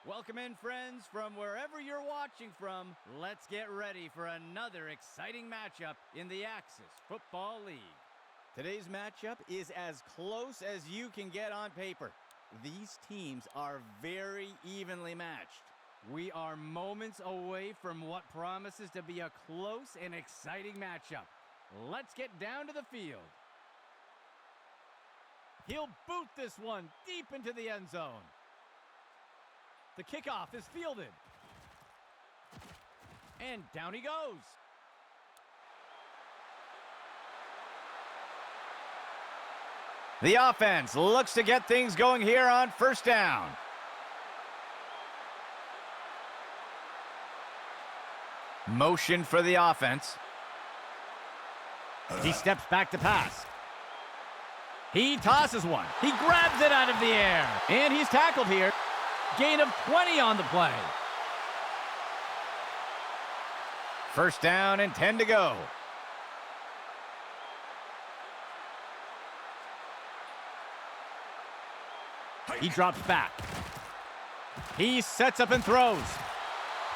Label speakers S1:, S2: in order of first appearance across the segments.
S1: Welcome in, friends, from wherever you're watching from. Let's get ready for another exciting matchup in the Axis Football League. Today's matchup is as close as you can get on paper. These teams are very evenly matched. We are moments away from what promises to be a close and exciting matchup. Let's get down to the field. He'll boot this one deep into the end zone. The kickoff is fielded. And down he goes. The offense looks to get things going here on first down. Motion for the offense. He steps back to pass. He tosses one. He grabs it out of the air. And he's tackled here. Gain of 20 on the play. First down and 10 to go. He drops back. He sets up and throws.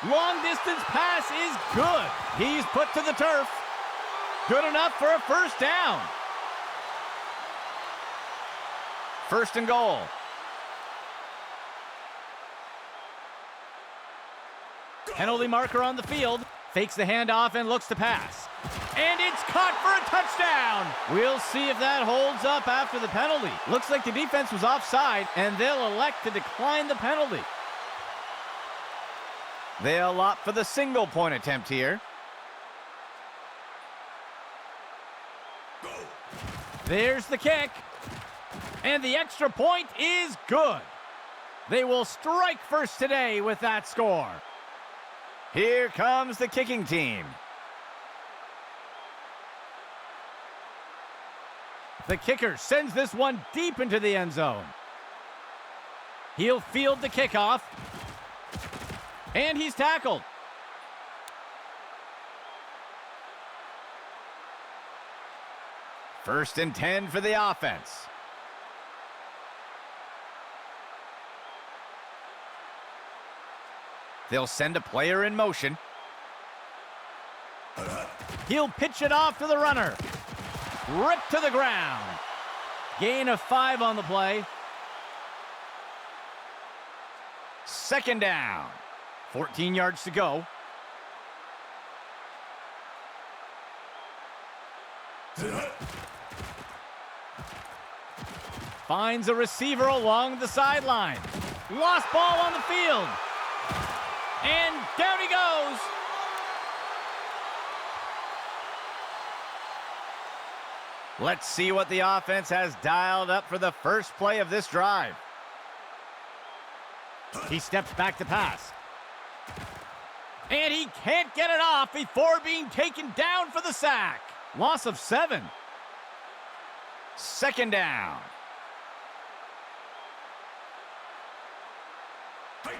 S1: Long distance pass is good. He's put to the turf. Good enough for a first down. First and goal. Penalty marker on the field. Fakes the handoff and looks to pass. And it's caught for a touchdown. We'll see if that holds up after the penalty. Looks like the defense was offside, and they'll elect to decline the penalty. They'll opt for the single point attempt here. There's the kick. And the extra point is good. They will strike first today with that score. Here comes the kicking team. The kicker sends this one deep into the end zone. He'll field the kickoff. And he's tackled. First and 10 for the offense. They'll send a player in motion. He'll pitch it off to the runner. Ripped to the ground. Gain of 5 on the play. Second down. 14 yards to go. Finds a receiver along the sideline. Lost ball on the field. And down he goes. Let's see what the offense has dialed up for the first play of this drive. He steps back to pass. And he can't get it off before being taken down for the sack. Loss of 7. Second down.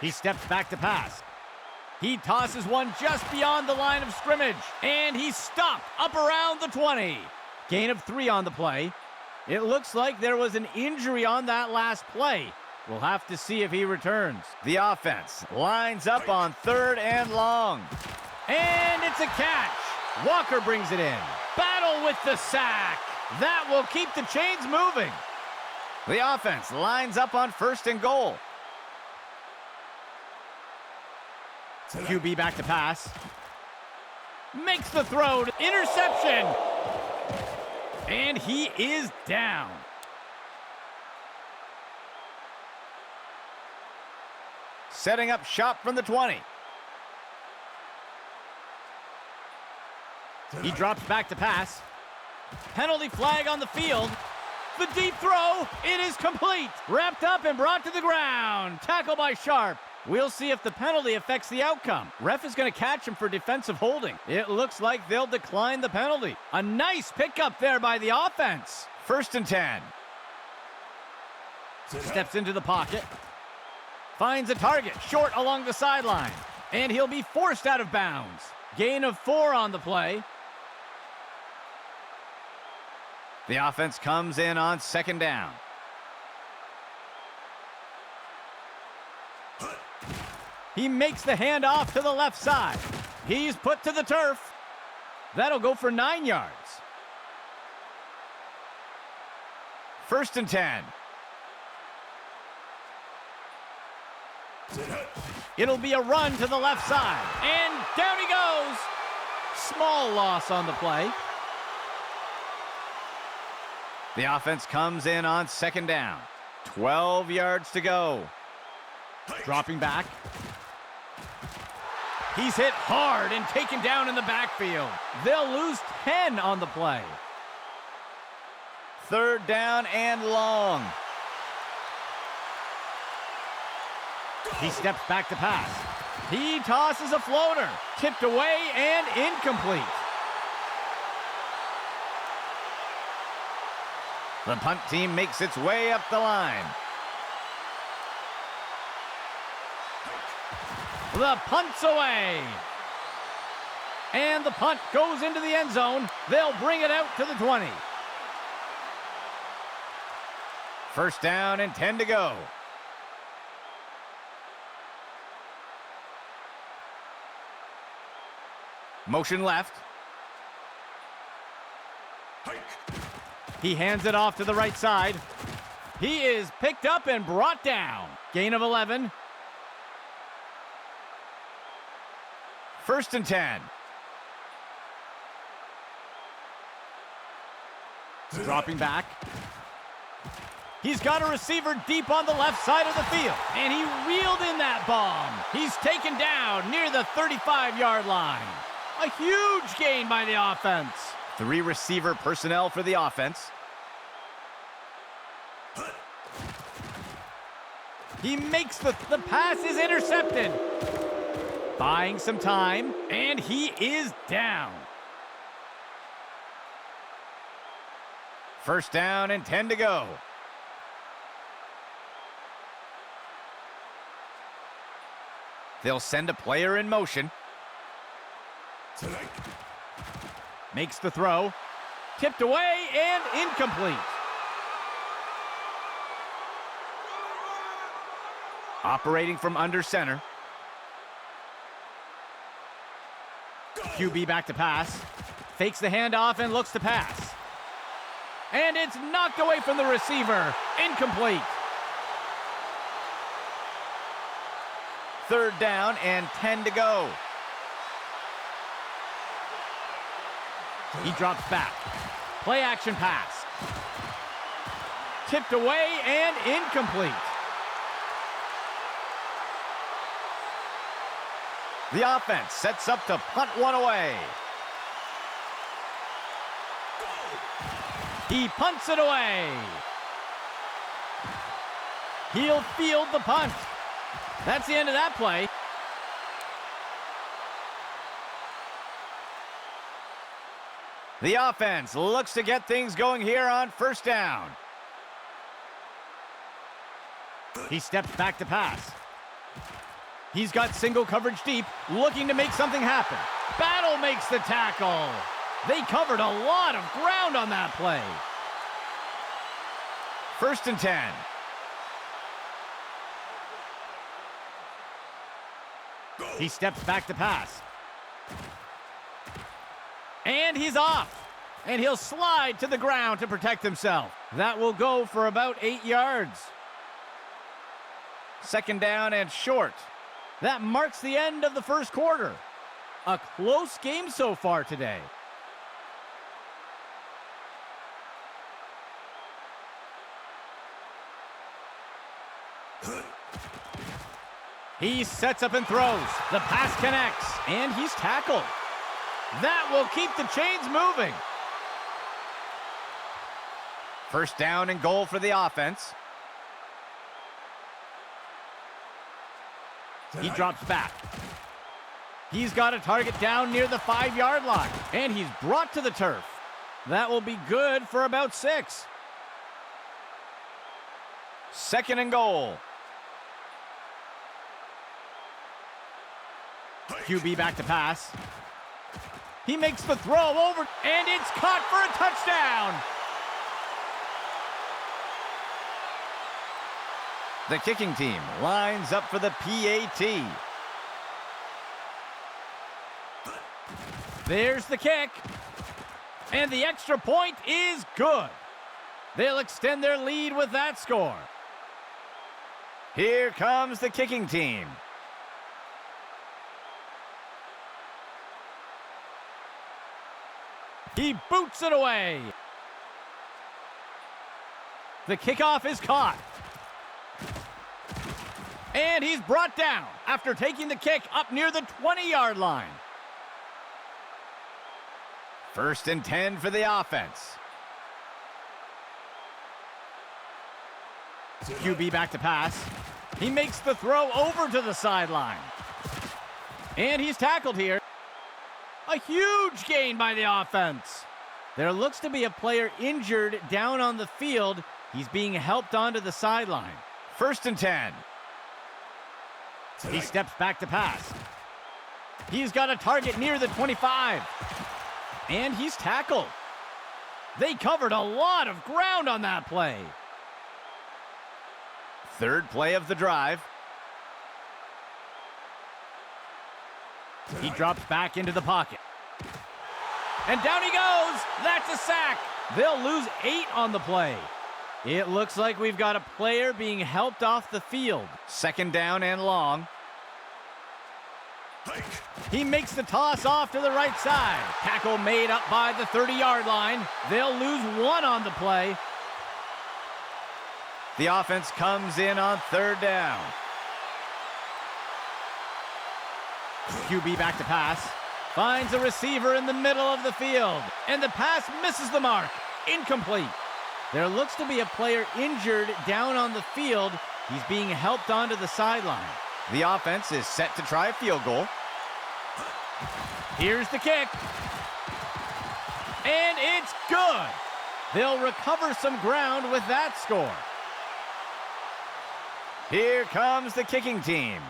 S1: He steps back to pass. He tosses one just beyond the line of scrimmage. And he's stopped up around the 20. Gain of 3 on the play. It looks like there was an injury on that last play. We'll have to see if he returns. The offense lines up on third and long. And it's a catch. Walker brings it in. Battle with the sack. That will keep the chains moving. The offense lines up on first and goal. QB back to pass. Makes the throw. Interception. And he is down. Setting up shop from the 20. He drops back to pass. Penalty flag on the field. The deep throw. It is complete. Wrapped up and brought to the ground. Tackle by Sharp. We'll see if the penalty affects the outcome. Ref is going to catch him for defensive holding. It looks like they'll decline the penalty. A nice pickup there by the offense. First and 10. Steps into the pocket. Finds a target short along the sideline. And he'll be forced out of bounds. Gain of 4 on the play. The offense comes in on second down. He makes the handoff to the left side. He's put to the turf. That'll go for 9 yards. 1st and 10. It'll be a run to the left side. And down he goes. Small loss on the play. The offense comes in on 2nd down. 12 yards to go. Dropping back. He's hit hard and taken down in the backfield. They'll lose 10 on the play. 3rd down and long. He steps back to pass. He tosses a floater. Tipped away and incomplete. The punt team makes its way up the line. The punt's away. And the punt goes into the end zone. They'll bring it out to the 20. 1st down and 10 to go. Motion left. He hands it off to the right side. He is picked up and brought down. Gain of 11. 1st and 10. Dropping back. He's got a receiver deep on the left side of the field. And he reeled in that bomb. He's taken down near the 35-yard line. A huge gain by the offense. 3 receiver personnel for the offense. He makes the pass is intercepted. Buying some time, and he is down. 1st down and 10 to go. They'll send a player in motion. Makes the throw. Tipped away and incomplete. Operating from under center. QB back to pass. Fakes the handoff and looks to pass. And it's knocked away from the receiver. Incomplete. 3rd down and 10 to go. He drops back. Play action pass. Tipped away and incomplete. The offense sets up to punt one away. He punts it away. He'll field the punt. That's the end of that play. The offense looks to get things going here on 1st down. He steps back to pass. He's got single coverage deep, looking to make something happen. Battle makes the tackle. They covered a lot of ground on that play. 1st and 10. He steps back to pass. And he's off. And he'll slide to the ground to protect himself. That will go for about 8 yards. 2nd down and short. That marks the end of the 1st quarter. A close game so far today. He sets up and throws. The pass connects, and he's tackled. That will keep the chains moving. 1st down and goal for the offense. He drops back. He's got a target down near the 5-yard line, and he's brought to the turf. That will be good for about 6. 2nd and goal. QB back to pass. He makes the throw over, and it's caught for a touchdown. The kicking team lines up for the PAT. There's the kick. And the extra point is good. They'll extend their lead with that score. Here comes the kicking team. He boots it away. The kickoff is caught. And he's brought down after taking the kick up near the 20-yard line. 1st and 10 for the offense. QB back to pass. He makes the throw over to the sideline. And he's tackled here. A huge gain by the offense. There looks to be a player injured down on the field. He's being helped onto the sideline. 1st and 10. He steps back to pass. He's got a target near the 25. And he's tackled. They covered a lot of ground on that play. 3rd play of the drive. He drops back into the pocket. And down he goes. That's a sack. They'll lose 8 on the play. It looks like we've got a player being helped off the field. 2nd down and long. He makes the toss off to the right side. Tackle made up by the 30-yard line. They'll lose 1 on the play. The offense comes in on 3rd down. QB back to pass. Finds a receiver in the middle of the field. And the pass misses the mark. Incomplete. There looks to be a player injured down on the field. He's being helped onto the sideline. The offense is set to try a field goal. Here's the kick. And it's good. They'll recover some ground with that score. Here comes the kicking team.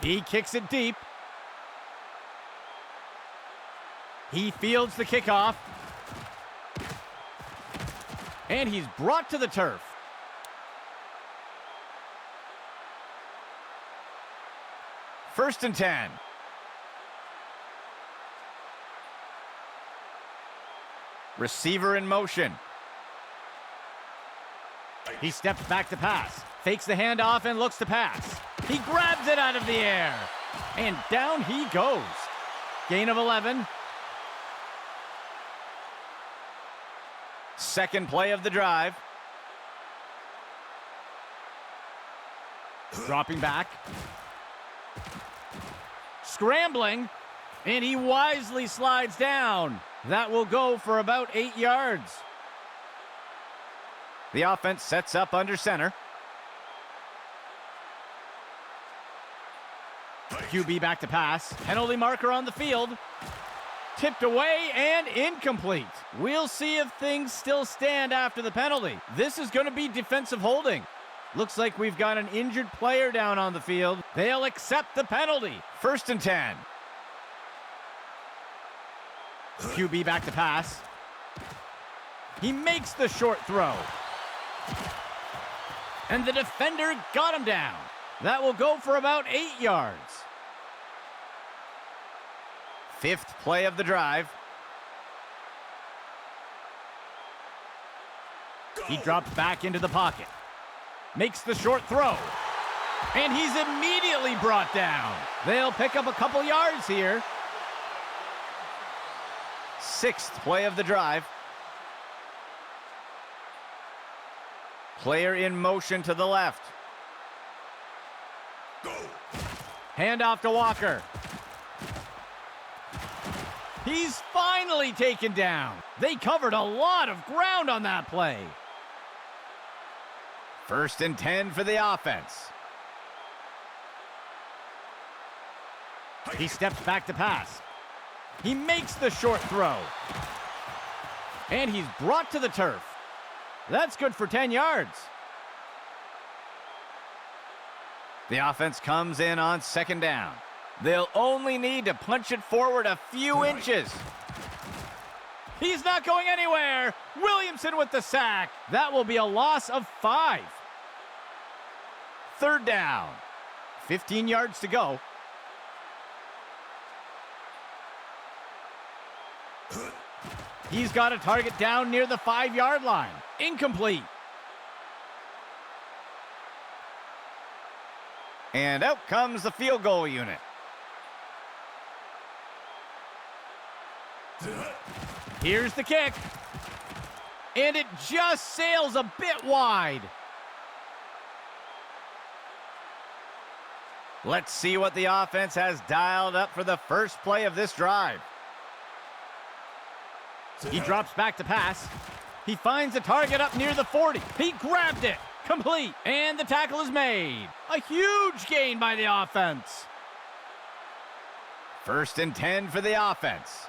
S1: He kicks it deep. He fields the kickoff. And he's brought to the turf. 1st and 10. Receiver in motion. He steps back to pass. Fakes the handoff and looks to pass. He grabs it out of the air. And down he goes. Gain of 11. 2nd play of the drive. Dropping back. Scrambling. And he wisely slides down. That will go for about 8 yards. The offense sets up under center. QB back to pass. Penalty marker on the field. Tipped away and incomplete. We'll see if things still stand after the penalty. This is going to be defensive holding. Looks like we've got an injured player down on the field. They'll accept the penalty. 1st and 10. QB back to pass. He makes the short throw. And the defender got him down. That will go for about 8 yards. 5th play of the drive. He drops back into the pocket. Makes the short throw. And he's immediately brought down. They'll pick up a couple yards here. 6th play of the drive. Player in motion to the left. Handoff to Walker. He's finally taken down. They covered a lot of ground on that play. 1st and 10 for the offense. He steps back to pass. He makes the short throw. And he's brought to the turf. That's good for 10 yards. The offense comes in on 2nd down. They'll only need to punch it forward a few inches. He's not going anywhere. Williamson with the sack. That will be a loss of 5. 3rd down. 15 yards to go. He's got a target down near the 5-yard line. Incomplete. And out comes the field goal unit. Here's the kick. And it just sails a bit wide. Let's see what the offense has dialed up for the first play of this drive. He drops back to pass. He finds a target up near the 40. He grabbed it. Complete. And the tackle is made. A huge gain by the offense. 1st and 10 for the offense.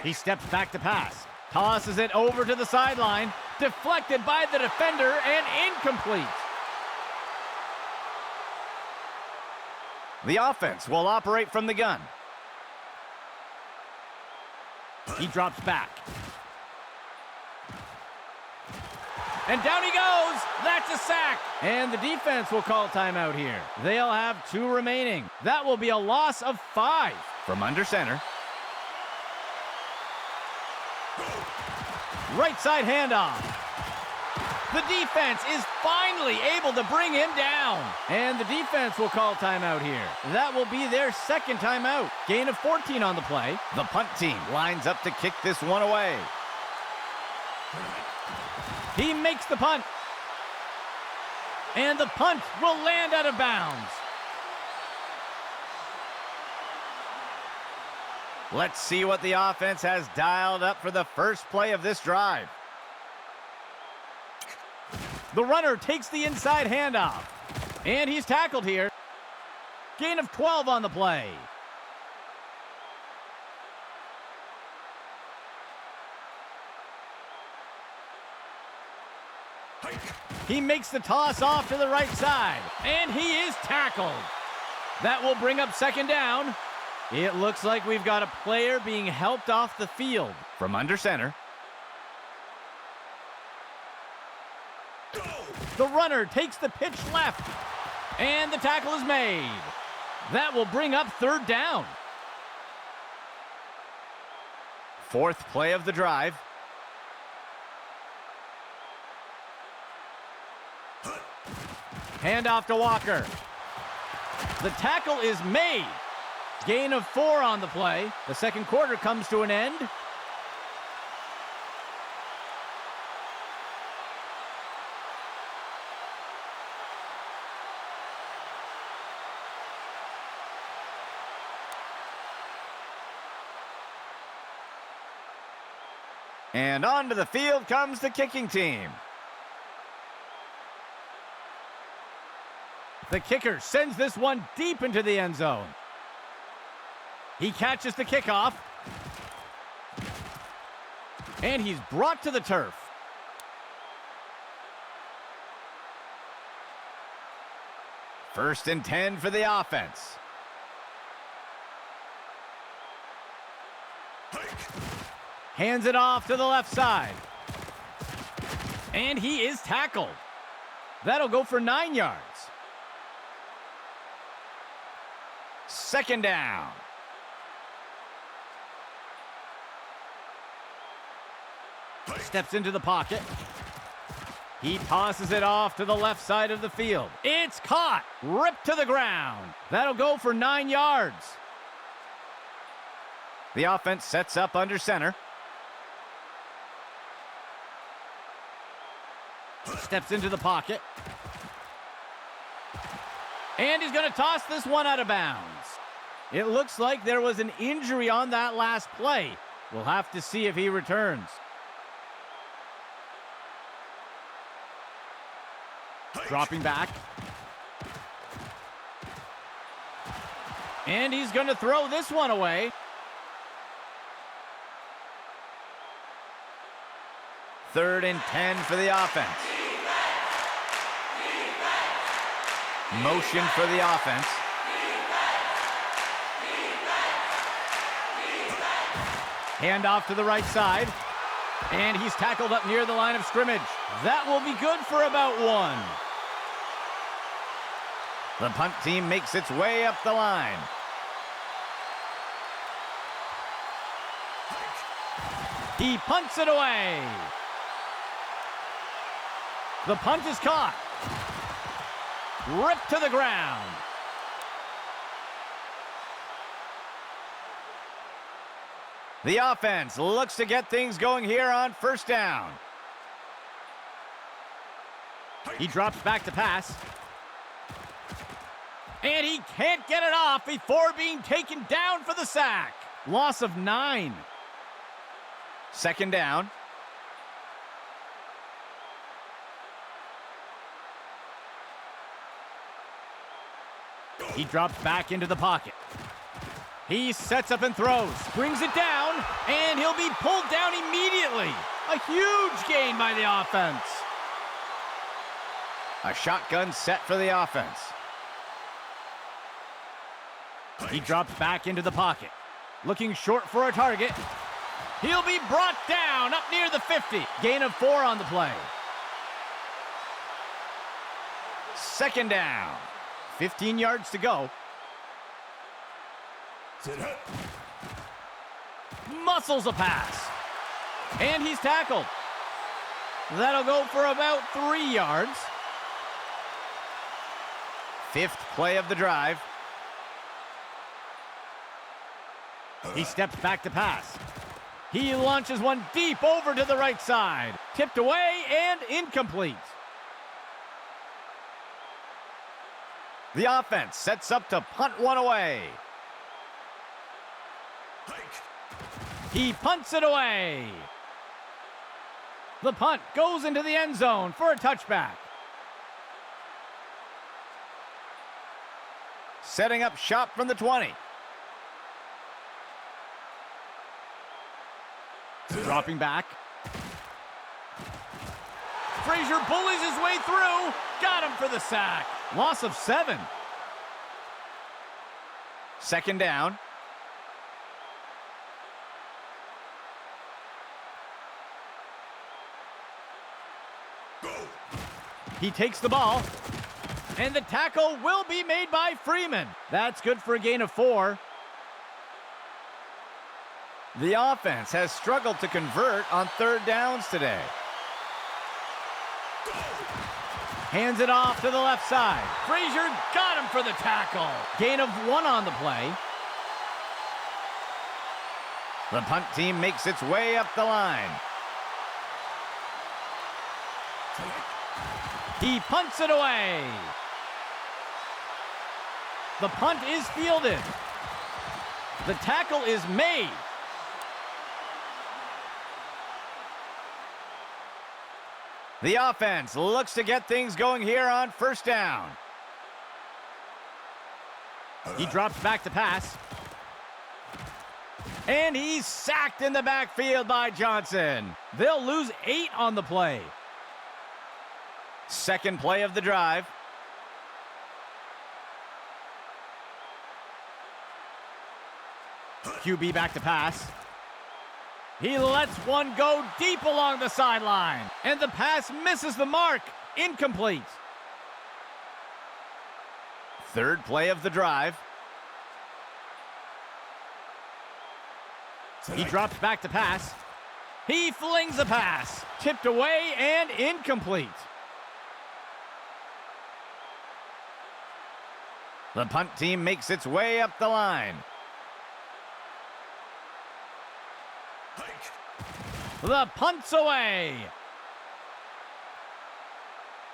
S1: He steps back to pass. Tosses it over to the sideline. Deflected by the defender and incomplete. The offense will operate from the gun. He drops back. And down he goes. That's a sack. And the defense will call timeout here. They'll have 2 remaining. That will be a loss of 5. From under center. Right side handoff. The defense is finally able to bring him down. And the defense will call timeout here. That will be their 2nd timeout. Gain of 14 on the play. The punt team lines up to kick this one away. He makes the punt. And the punt will land out of bounds. Let's see what the offense has dialed up for the first play of this drive. The runner takes the inside handoff. And he's tackled here. Gain of 12 on the play. He makes the toss off to the right side. And he is tackled. That will bring up 2nd down. It looks like we've got a player being helped off the field. From under center. The runner takes the pitch left. And the tackle is made. That will bring up 3rd down. 4th play of the drive. Handoff to Walker. The tackle is made. Gain of 4 on the play. The 2nd quarter comes to an end. And onto the field comes the kicking team. The kicker sends this one deep into the end zone. He catches the kickoff. And he's brought to the turf. First and 10 for the offense. Hands it off to the left side. And he is tackled. That'll go for 9 yards. 2nd down. Steps into the pocket. He tosses it off to the left side of the field. It's caught. Ripped to the ground. That'll go for 9 yards. The offense sets up under center. Steps into the pocket. And he's going to toss this one out of bounds. It looks like there was an injury on that last play. We'll have to see if he returns. Dropping back. And he's going to throw this one away. Third and 10 for the offense. Motion for the offense. Hand off to the right side. And he's tackled up near the line of scrimmage. That will be good for about one. The punt team makes its way up the line. He punts it away. The punt is caught. Ripped to the ground. The offense looks to get things going here on first down. He drops back to pass. And he can't get it off before being taken down for the sack. Loss of 9. Second down. He drops back into the pocket. He sets up and throws, brings it down, and he'll be pulled down immediately. A huge gain by the offense. A shotgun set for the offense. He drops back into the pocket, looking short for a target. He'll be brought down up near the 50. Gain of 4 on the play. Second down. 15 yards to go. Muscles a pass. And he's tackled. That'll go for about 3 yards. Fifth play of the drive. He steps back to pass. He launches one deep over to the right side. Tipped away and incomplete. The offense sets up to punt one away. He punts it away. The punt goes into the end zone for a touchback. Setting up shop from the 20. Dropping back. Frazier bullies his way through. Got him for the sack. Loss of 7. Second down. He takes the ball, and the tackle will be made by Freeman. That's good for a gain of 4. The offense has struggled to convert on third downs today. Hands it off to the left side. Frazier got him for the tackle. Gain of 1 on the play. The punt team makes its way up the line. He punts it away. The punt is fielded. The tackle is made. The offense looks to get things going here on first down. He drops back to pass. And he's sacked in the backfield by Johnson. They'll lose 8 on the play. Second play of the drive. QB back to pass. He lets one go deep along the sideline. And the pass misses the mark. Incomplete. Third play of the drive. He drops back to pass. He flings the pass. Tipped away and incomplete. The punt team makes its way up the line. The punt's away.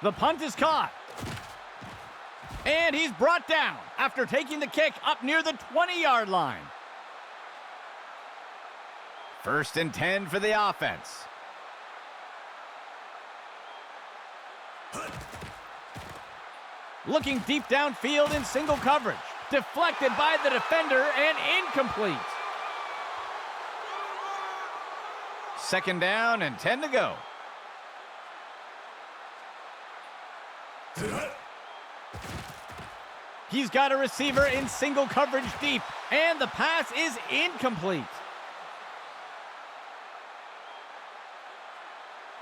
S1: The punt is caught. And he's brought down after taking the kick up near the 20-yard line. First and 10 for the offense. Looking deep downfield in single coverage. Deflected by the defender and incomplete. Second down and 10 to go. He's got a receiver in single coverage deep, and the pass is incomplete.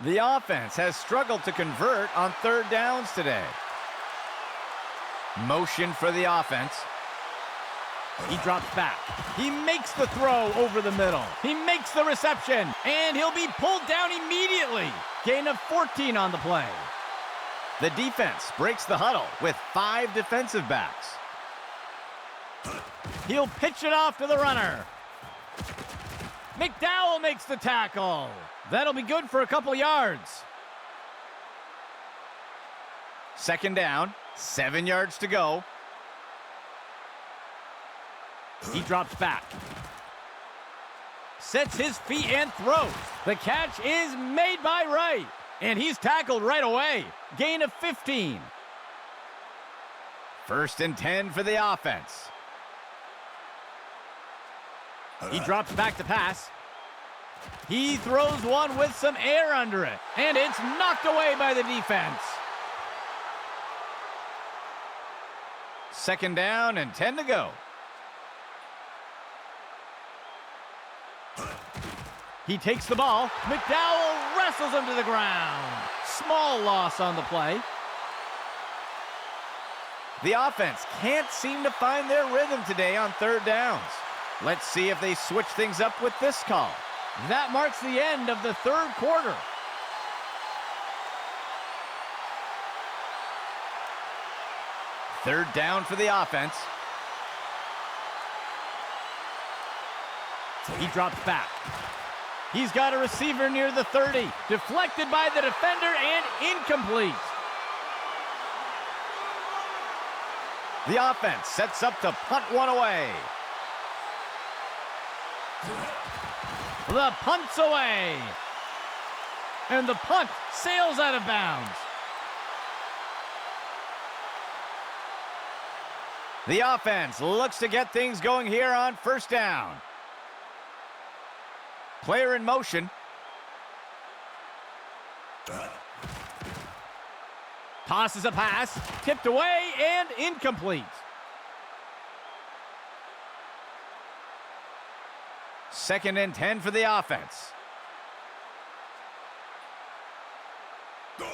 S1: The offense has struggled to convert on third downs today. Motion for the offense. He drops back. He makes the throw over the middle. He makes the reception, and he'll be pulled down immediately. Gain of 14 on the play. The defense breaks the huddle with 5 defensive backs. He'll pitch it off to the runner. McDowell makes the tackle. That'll be good for a couple yards. Second down, 7 yards to go. He drops back. Sets his feet and throws. The catch is made by Wright. And he's tackled right away. Gain of 15. First and 10 for the offense. He drops back to pass. He throws one with some air under it. And it's knocked away by the defense. Second down and 10 to go. He takes the ball. McDowell wrestles him to the ground. Small loss on the play. The offense can't seem to find their rhythm today on third downs. Let's see if they switch things up with this call. That marks the end of the third quarter. Third down for the offense. He drops back. He's got a receiver near the 30. Deflected by the defender and incomplete. The offense sets up to punt one away. The punt's away. And the punt sails out of bounds. The offense looks to get things going here on first down. Player in motion. Tosses a pass, tipped away and incomplete. Second and 10 for the offense. Go.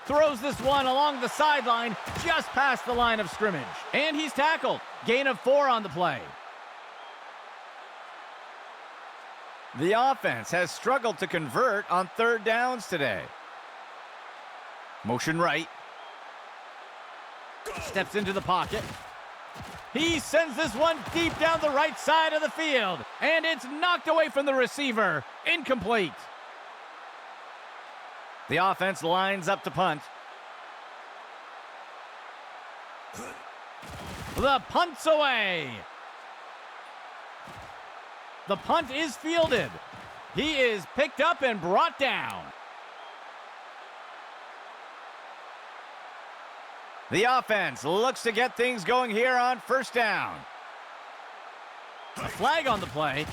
S1: Throws this one along the sideline, just past the line of scrimmage. And he's tackled. Gain of 4 on the play. The offense has struggled to convert on third downs today. Motion right. Steps into the pocket. He sends this one deep down the right side of the field. And it's knocked away from the receiver. Incomplete. The offense lines up to punt. The punt's away. The punt is fielded. He is picked up and brought down. The offense looks to get things going here on first down. A flag on the play.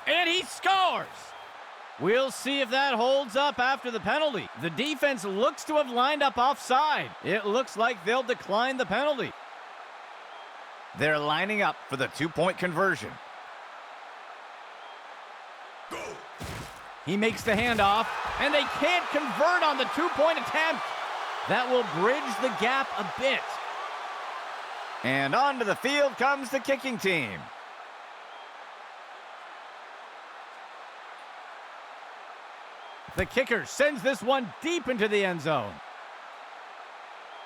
S1: And he scores! We'll see if that holds up after the penalty. The defense looks to have lined up offside. It looks like they'll decline the penalty. They're lining up for the 2-point conversion. Go. He makes the handoff, and they can't convert on the 2-point attempt. That will bridge the gap a bit. And onto the field comes the kicking team. The kicker sends this one deep into the end zone.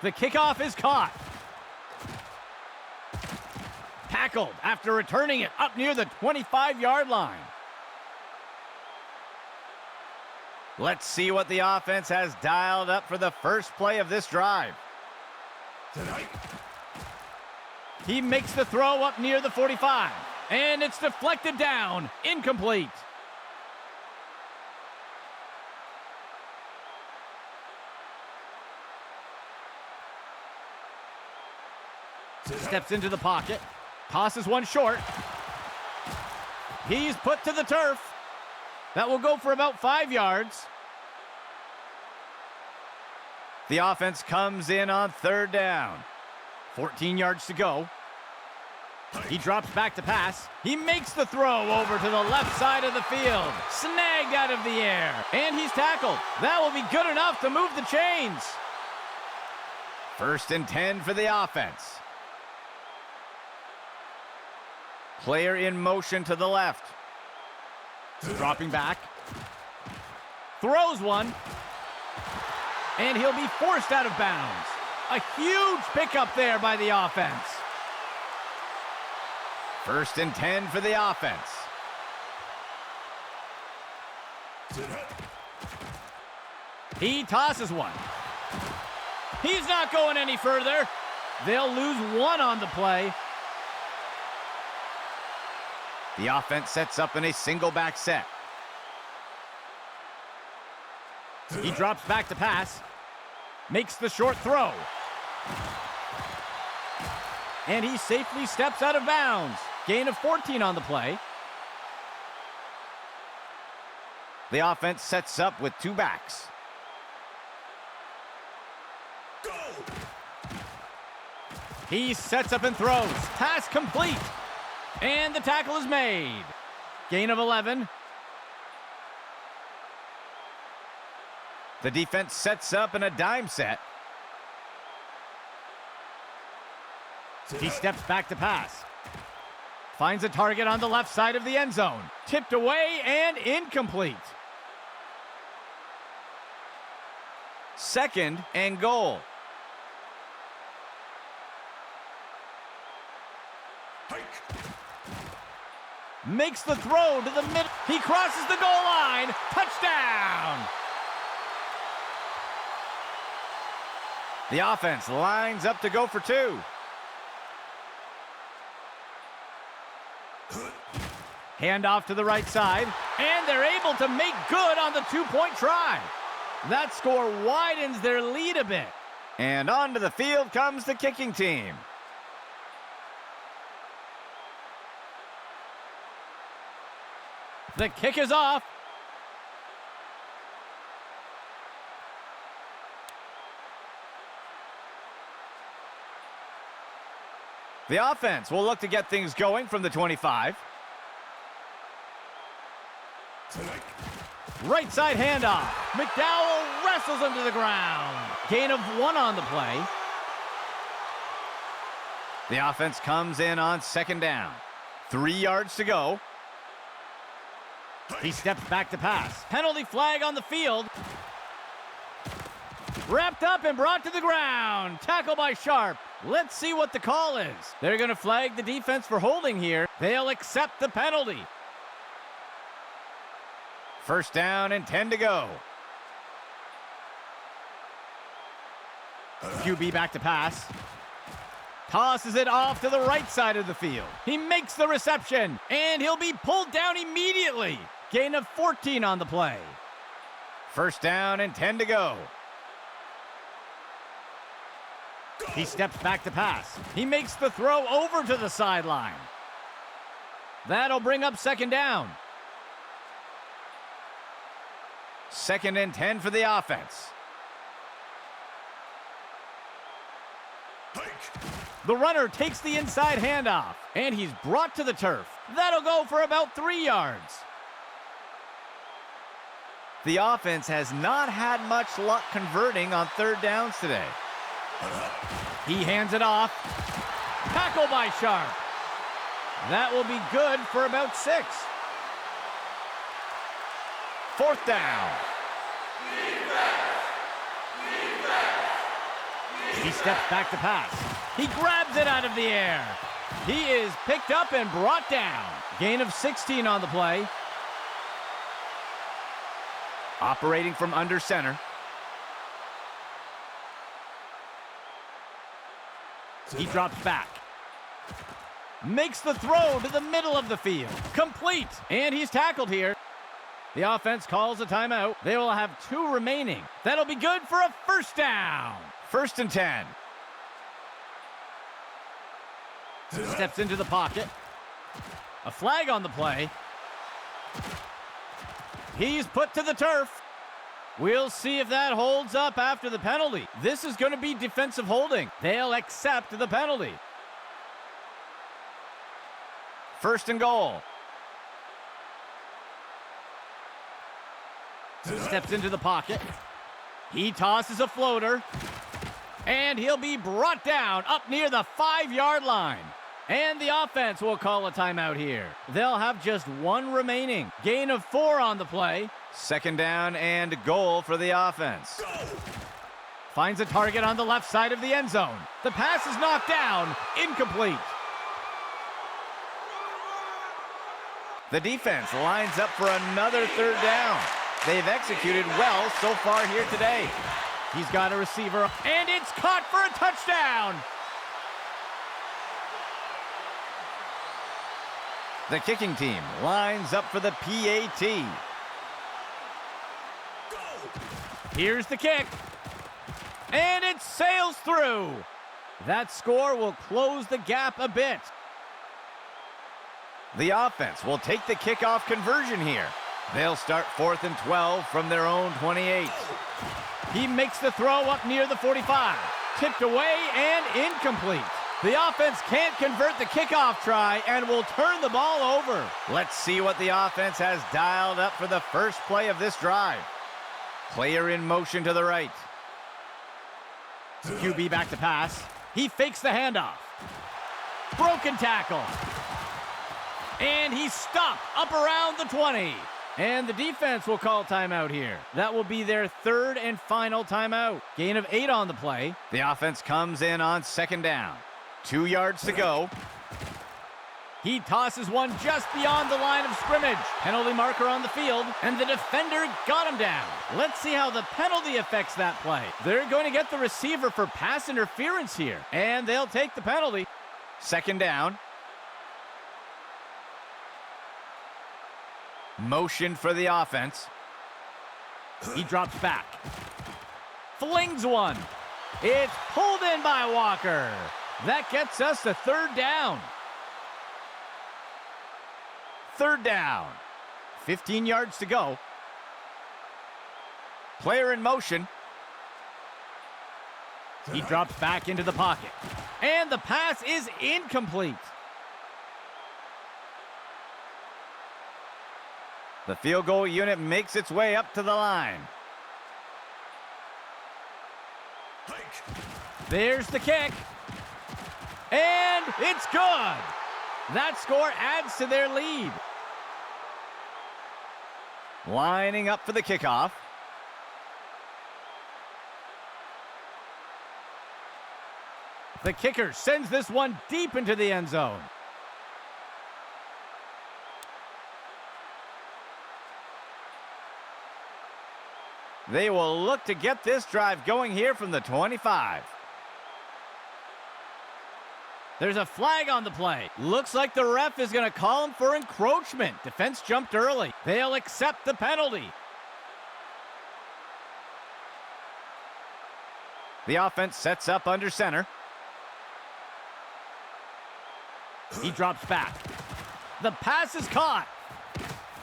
S1: The kickoff is caught. Tackled after returning it up near the 25-yard line. Let's see what the offense has dialed up for the first play of this drive. Tonight. He makes the throw up near the 45, and it's deflected down, incomplete. Steps into the pocket, tosses one short. He's put to the turf. That will go for about 5 yards. The offense comes in on third down. 14 yards to go. He drops back to pass. He makes the throw over to the left side of the field. Snagged out of the air. And he's tackled. That will be good enough to move the chains. 1st and 10 for the offense. Player in motion to the left. Dropping back. Throws one. And he'll be forced out of bounds. A huge pickup there by the offense. 1st and 10 for the offense. He tosses one. He's not going any further. They'll lose one on the play. The offense sets up in a single back set. He drops back to pass. Makes the short throw. And he safely steps out of bounds. Gain of 14 on the play. The offense sets up with 2 backs. Go! He sets up and throws. Pass complete. And the tackle is made. Gain of 11. The defense sets up in a dime set. He steps back to pass. Finds a target on the left side of the end zone. Tipped away and incomplete. 2nd and goal. Makes the throw to the middle. He crosses the goal line. Touchdown! The offense lines up to go for 2. Handoff to the right side, and they're able to make good on the 2-point try. That score widens their lead a bit. And onto the field comes the kicking team. The kick is off. The offense will look to get things going from the 25. Right side handoff. McDowell wrestles him to the ground. Gain of 1 on the play. The offense comes in on 2nd down. 3 yards to go. He steps back to pass. Penalty flag on the field. Wrapped up and brought to the ground. Tackle by Sharp. Let's see what the call is. They're going to flag the defense for holding here. They'll accept the penalty. 1st down and 10 to go. QB back to pass. Tosses it off to the right side of the field. He makes the reception, and he'll be pulled down immediately. Gain of 14 on the play. 1st down and 10 to go. He steps back to pass. He makes the throw over to the sideline. That'll bring up 2nd down. 2nd and 10 for the offense. The runner takes the inside handoff, and he's brought to the turf. That'll go for about 3 yards. The offense has not had much luck converting on 3rd downs today. He hands it off. Tackle by Sharp. That will be good for about 6. 4th down. He steps back to pass. He grabs it out of the air. He is picked up and brought down. Gain of 16 on the play. Operating from under center. He drops back. Makes the throw to the middle of the field. Complete. And he's tackled here. The offense calls a timeout. They will have 2 remaining. That'll be good for a 1st down. 1st and 10. Steps into the pocket. A flag on the play. He's put to the turf. We'll see if that holds up after the penalty. This is going to be defensive holding. They'll accept the penalty. First and goal. Steps into the pocket. He tosses a floater. And he'll be brought down up near the 5-yard line. And the offense will call a timeout here. They'll have just one remaining. Gain of 4 on the play. Second down and goal for the offense. Finds a target on the left side of the end zone. The pass is knocked down. Incomplete. The defense lines up for another third down. They've executed well so far here today. He's got a receiver, and it's caught for a touchdown. The kicking team lines up for the PAT. Here's the kick. And it sails through. That score will close the gap a bit. The offense will take the kickoff conversion here. They'll start 4th and 12 from their own 28. He makes the throw up near the 45. Tipped away and incomplete. The offense can't convert the kickoff try and will turn the ball over. Let's see what the offense has dialed up for the first play of this drive. Player in motion to the right. QB back to pass. He fakes the handoff. Broken tackle. And he's stopped up around the 20. And the defense will call timeout here. That will be their third and final timeout. Gain of 8 on the play. The offense comes in on second down. 2 yards to go. He tosses one just beyond the line of scrimmage. Penalty marker on the field, and the defender got him down. Let's see how the penalty affects that play. They're going to get the receiver for pass interference here, and they'll take the penalty. Second down. Motion for the offense. He drops back. Flings one. It's pulled in by Walker. That gets us to third down. Third down. 15 yards to go. Player in motion. He drops back into the pocket. And the pass is incomplete. The field goal unit makes its way up to the line. There's the kick. And it's good. That score adds to their lead. Lining up for the kickoff. The kicker sends this one deep into the end zone. They will look to get this drive going here from the 25. There's a flag on the play. Looks like the ref is going to call him for encroachment. Defense jumped early. They'll accept the penalty. The offense sets up under center. He drops back. The pass is caught.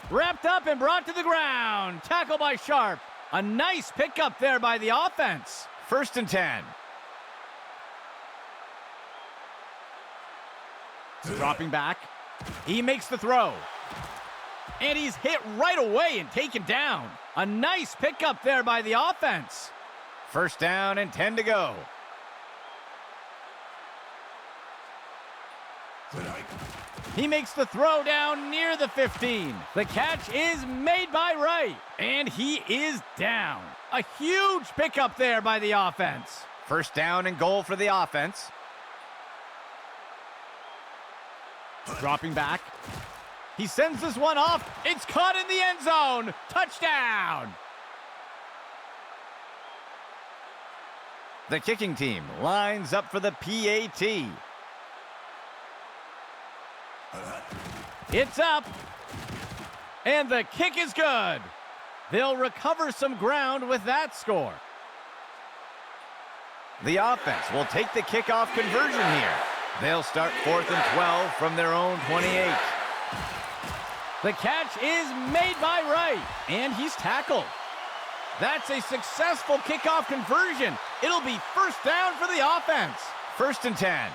S1: Wrapped up and brought to the ground. Tackle by Sharp. A nice pickup there by the offense. First and 10. Dropping back. He makes the throw. And he's hit right away and taken down. A nice pickup there by the offense. First down and 10 to go. He makes the throw down near the 15. The catch is made by Wright. And he is down. A huge pickup there by the offense. First down and goal for the offense. Dropping back. He sends this one off. It's caught in the end zone. Touchdown. The kicking team lines up for the PAT. It's up. And the kick is good. They'll recover some ground with that score. The offense will take the kickoff conversion here. They'll start 4th and 12 from their own 28. The catch is made by Wright, and he's tackled. That's a successful kickoff conversion. It'll be first down for the offense. First and 10.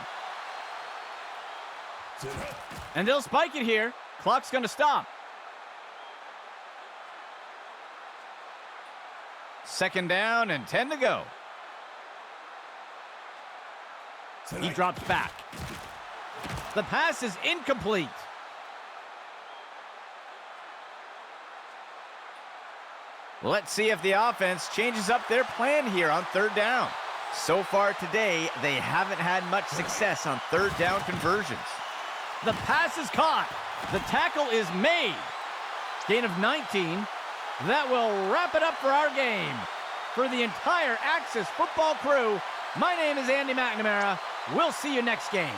S1: And they'll spike it here. Clock's going to stop. Second down and 10 to go. He drops back. The pass is incomplete. Let's see if the offense changes up their plan here on third down. So far today, they haven't had much success on third down conversions. The pass is caught. The tackle is made. Gain of 19. That will wrap it up for our game. For the entire Axis football crew, my name is Andy McNamara. We'll see you next game.